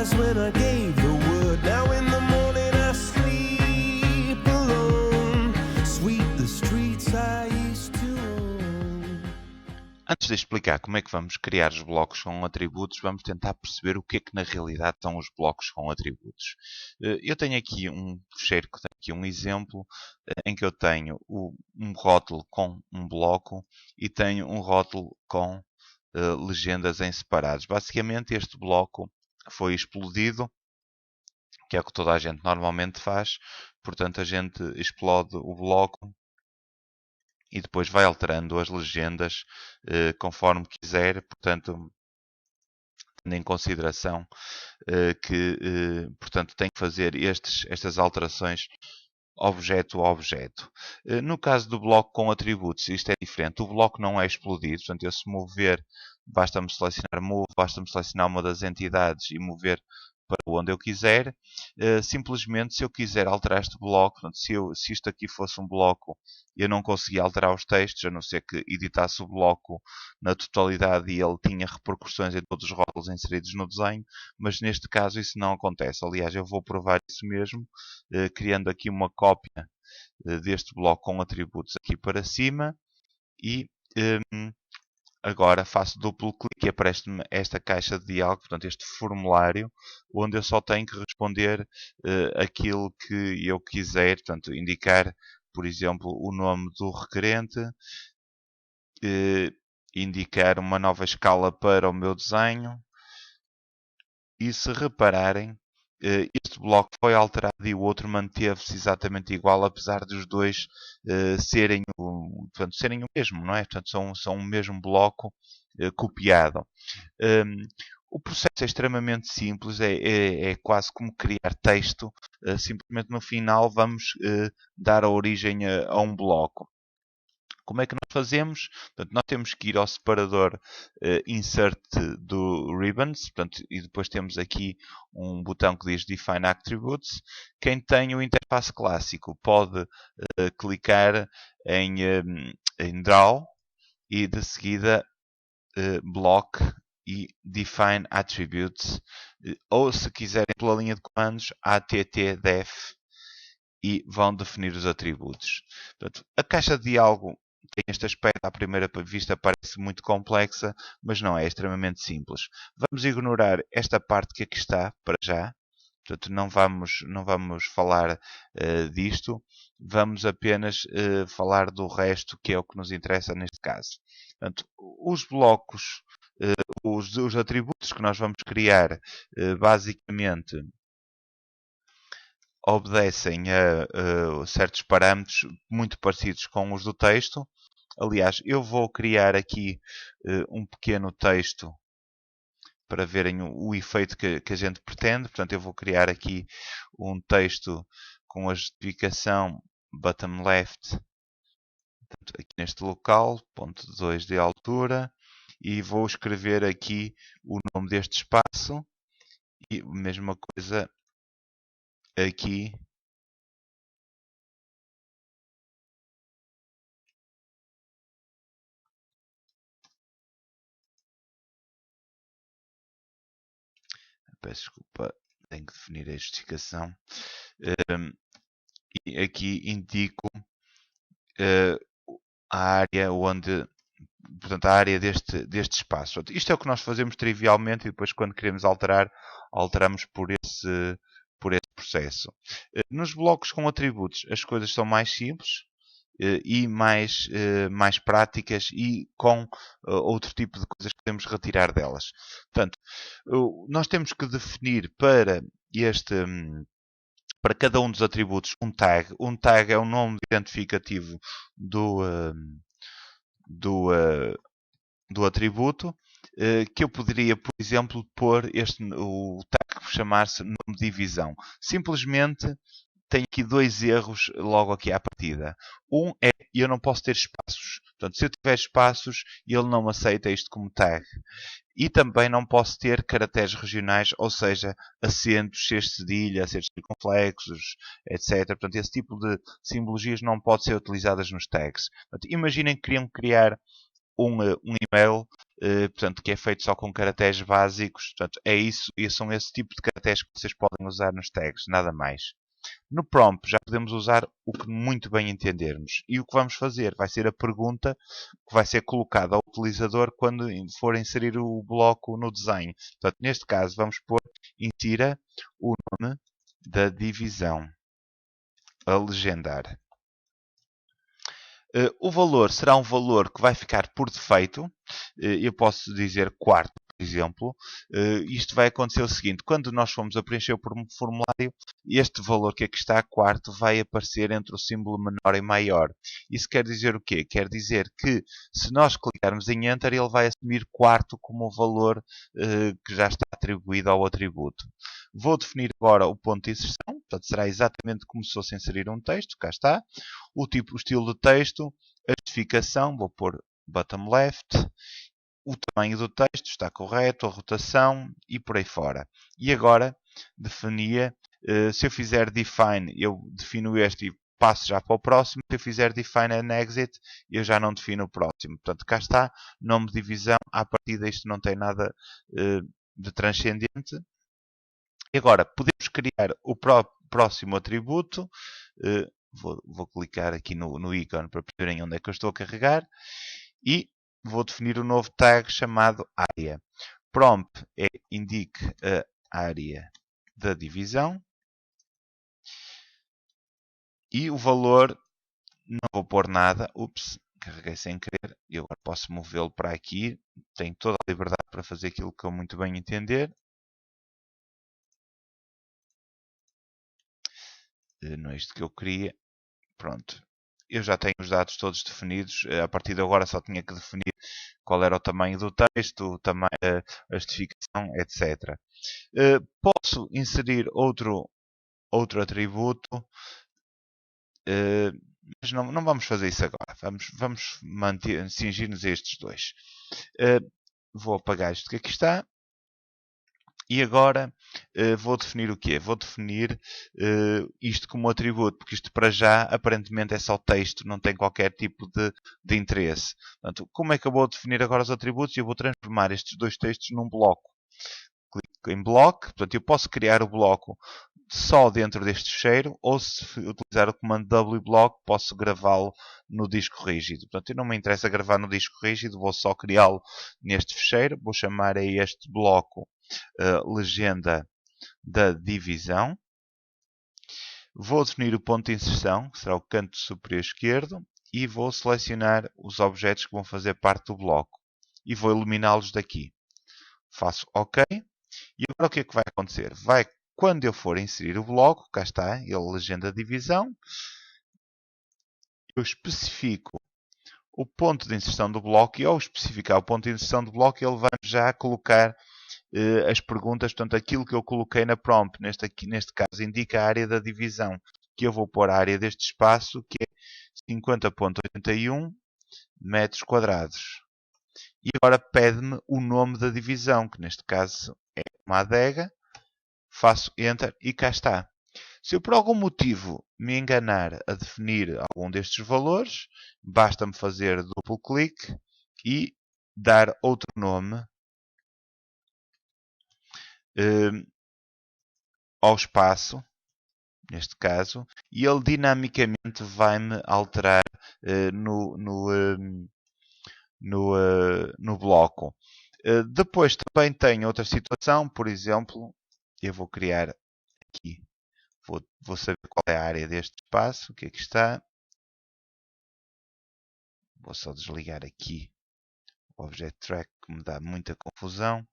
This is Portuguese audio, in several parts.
eyes when I gave the word. Now in the morning I sleep alone. Sweep the streets I used to own. Antes de explicar como é que vamos criar os blocos com atributos, vamos tentar perceber o que é que na realidade são os blocos com atributos. Eu tenho aqui um fecheiro que tem aqui um exemplo em que eu tenho um rótulo com um bloco e tenho um rótulo com legendas em separados. Basicamente este bloco foi explodido, que é o que toda a gente normalmente faz. Portanto, a gente explode o bloco e depois vai alterando as legendas conforme quiser. Portanto, tendo em consideração que portanto, tem que fazer estas alterações objeto a objeto. No caso do bloco com atributos, isto é diferente. O bloco não é explodido. Portanto, eu se mover, basta-me selecionar Move, basta-me selecionar uma das entidades e mover para onde eu quiser. Simplesmente, se eu quiser alterar este bloco, portanto, se isto aqui fosse um bloco, eu não conseguia alterar os textos, a não ser que editasse o bloco na totalidade e ele tinha repercussões em todos os rótulos inseridos no desenho, mas neste caso isso não acontece. Aliás, eu vou provar isso mesmo, criando aqui uma cópia deste bloco com atributos aqui para cima e agora faço duplo clique e aparece-me esta caixa de diálogo, portanto este formulário, onde eu só tenho que responder aquilo que eu quiser, portanto indicar, por exemplo, o nome do requerente, indicar uma nova escala para o meu desenho e se repararem, este bloco foi alterado e o outro manteve-se exatamente igual, apesar dos dois serem o mesmo, não é? Portanto, são o mesmo bloco copiado. O processo é extremamente simples, é quase como criar texto. Simplesmente no final vamos dar a origem a um bloco. Como é que nós fazemos? Portanto, nós temos que ir ao separador Insert do Ribbons, portanto, e depois temos aqui um botão que diz Define Attributes. Quem tem o interface clássico pode clicar em Draw e de seguida Block e Define Attributes, ou se quiserem pela linha de comandos ATT-DEF e vão definir os atributos. Portanto, a caixa de diálogo tem este aspecto, à primeira vista parece muito complexa, mas não é, extremamente simples. Vamos ignorar esta parte que aqui está, para já. Portanto, não vamos falar disto. Vamos apenas falar do resto, que é o que nos interessa neste caso. Portanto, os blocos, os atributos que nós vamos criar, basicamente obedecem a certos parâmetros muito parecidos com os do texto. Aliás, eu vou criar aqui um pequeno texto para verem o efeito que a gente pretende. Portanto, eu vou criar aqui um texto com a justificação bottom left, portanto, aqui neste local, ponto 2 de altura, e vou escrever aqui o nome deste espaço e a mesma coisa aqui. Peço desculpa, tenho que definir a justificação. E aqui indico a área onde, portanto, a área deste espaço. Isto é o que nós fazemos trivialmente e depois quando queremos alterar, alteramos por esse processo. Nos blocos com atributos as coisas são mais simples e mais práticas e com outro tipo de coisas que podemos retirar delas. Portanto, nós temos que definir para cada um dos atributos um tag. Um tag é o nome identificativo do atributo, que eu poderia, por exemplo, pôr o tag chamar-se nome de divisão. Simplesmente tenho aqui dois erros logo aqui à partida. Um é eu não posso ter espaços. Portanto, se eu tiver espaços, ele não aceita isto como tag. E também não posso ter caracteres regionais, ou seja, acentos, Cs cedilha, acentos circunflexos, etc. Portanto, esse tipo de simbologias não pode ser utilizadas nos tags. Portanto, imaginem que queriam criar um e-mail portanto, que é feito só com caracteres básicos. Portanto, é isso, e são esse tipo de caracteres que vocês podem usar nos tags, nada mais. No prompt já podemos usar o que muito bem entendermos. E o que vamos fazer vai ser a pergunta que vai ser colocada ao utilizador quando for inserir o bloco no desenho. Portanto, neste caso, vamos pôr insira o nome da divisão a legendar. O valor será um valor que vai ficar por defeito. Eu posso dizer quarto, por exemplo. Isto vai acontecer o seguinte: quando nós formos a preencher o formulário, este valor que aqui está, quarto, vai aparecer entre o símbolo menor e maior. Isso quer dizer o quê? Quer dizer que se nós clicarmos em Enter, ele vai assumir quarto como o valor que já está atribuído ao atributo. Vou definir agora o ponto de inserção. Portanto, será exatamente como se fosse inserir um texto. Cá está. O estilo de texto, a justificação, vou pôr bottom left, o tamanho do texto está correto, a rotação e por aí fora. E agora definia, se eu fizer define, eu defino este e passo já para o próximo. Se eu fizer define and exit, eu já não defino o próximo. Portanto, cá está, nome de divisão, à partida isto não tem nada de transcendente. E agora, podemos criar o próximo atributo. Vou clicar aqui no ícone para perceberem onde é que eu estou a carregar. E vou definir um novo tag chamado área. Prompt é indique a área da divisão. E o valor, não vou pôr nada. Ups, carreguei sem querer. Eu agora posso movê-lo para aqui. Tenho toda a liberdade para fazer aquilo que eu muito bem entender. Não é isto que eu queria. Pronto. Eu já tenho os dados todos definidos. A partir de agora só tinha que definir qual era o tamanho do texto, a justificação, etc. Posso inserir outro atributo, mas não vamos fazer isso agora. Vamos cingir-nos a estes dois. Vou apagar isto que aqui está. E agora vou definir o quê? Vou definir isto como atributo, porque isto para já aparentemente é só texto, não tem qualquer tipo de interesse. Portanto, como é que eu vou definir agora os atributos? Eu vou transformar estes dois textos num bloco. Clico em bloco, portanto eu posso criar o bloco só dentro deste fecheiro, ou se utilizar o comando wblock, posso gravá-lo no disco rígido. Portanto, eu não me interessa gravar no disco rígido, vou só criá-lo neste fecheiro. Vou chamar a este bloco legenda da divisão. Vou definir o ponto de inserção, que será o canto superior esquerdo, e vou selecionar os objetos que vão fazer parte do bloco. E vou eliminá-los daqui. Faço OK. E agora o que é que vai acontecer? Quando eu for inserir o bloco, cá está, ele legenda divisão, eu especifico o ponto de inserção do bloco e ao especificar o ponto de inserção do bloco, ele vai já colocar as perguntas, portanto, aquilo que eu coloquei na prompt, neste caso, indica a área da divisão, que eu vou pôr a área deste espaço, que é 50.81 metros quadrados. E agora pede-me o nome da divisão, que neste caso é uma adega. Faço Enter e cá está. Se eu por algum motivo me enganar a definir algum destes valores, basta-me fazer duplo clique e dar outro nome ao espaço, neste caso, e ele dinamicamente vai-me alterar no bloco. Depois também tenho outra situação, por exemplo, eu vou criar aqui, vou saber qual é a área deste espaço, que aqui está. Vou só desligar aqui o Object Track, que me dá muita confusão.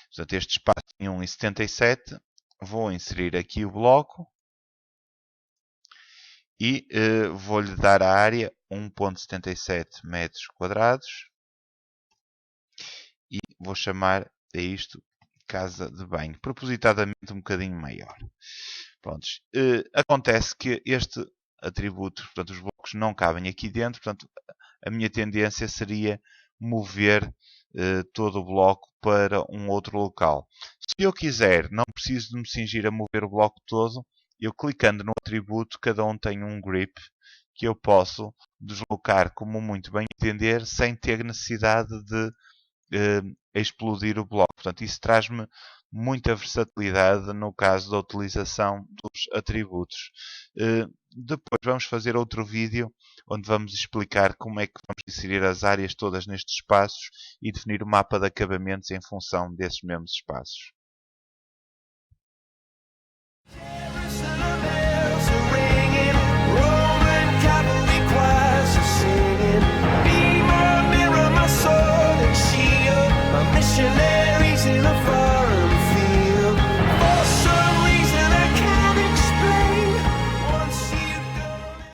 Portanto, este espaço tem 1,77. Vou inserir aqui o bloco. E vou-lhe dar a área 1,77 metros quadrados. E vou chamar a isto casa de banho. Propositadamente um bocadinho maior. Prontos. Acontece que este atributo, portanto, os blocos não cabem aqui dentro. Portanto, a minha tendência seria mover todo o bloco para um outro local. Se eu quiser, não preciso de me cingir a mover o bloco todo. Eu clicando no atributo, cada um tem um grip, que eu posso deslocar como muito bem entender sem ter necessidade de explodir o bloco. Portanto, isso traz-me muita versatilidade no caso da utilização dos atributos. Depois vamos fazer outro vídeo onde vamos explicar como é que vamos inserir as áreas todas nestes espaços e definir o mapa de acabamentos em função desses mesmos espaços.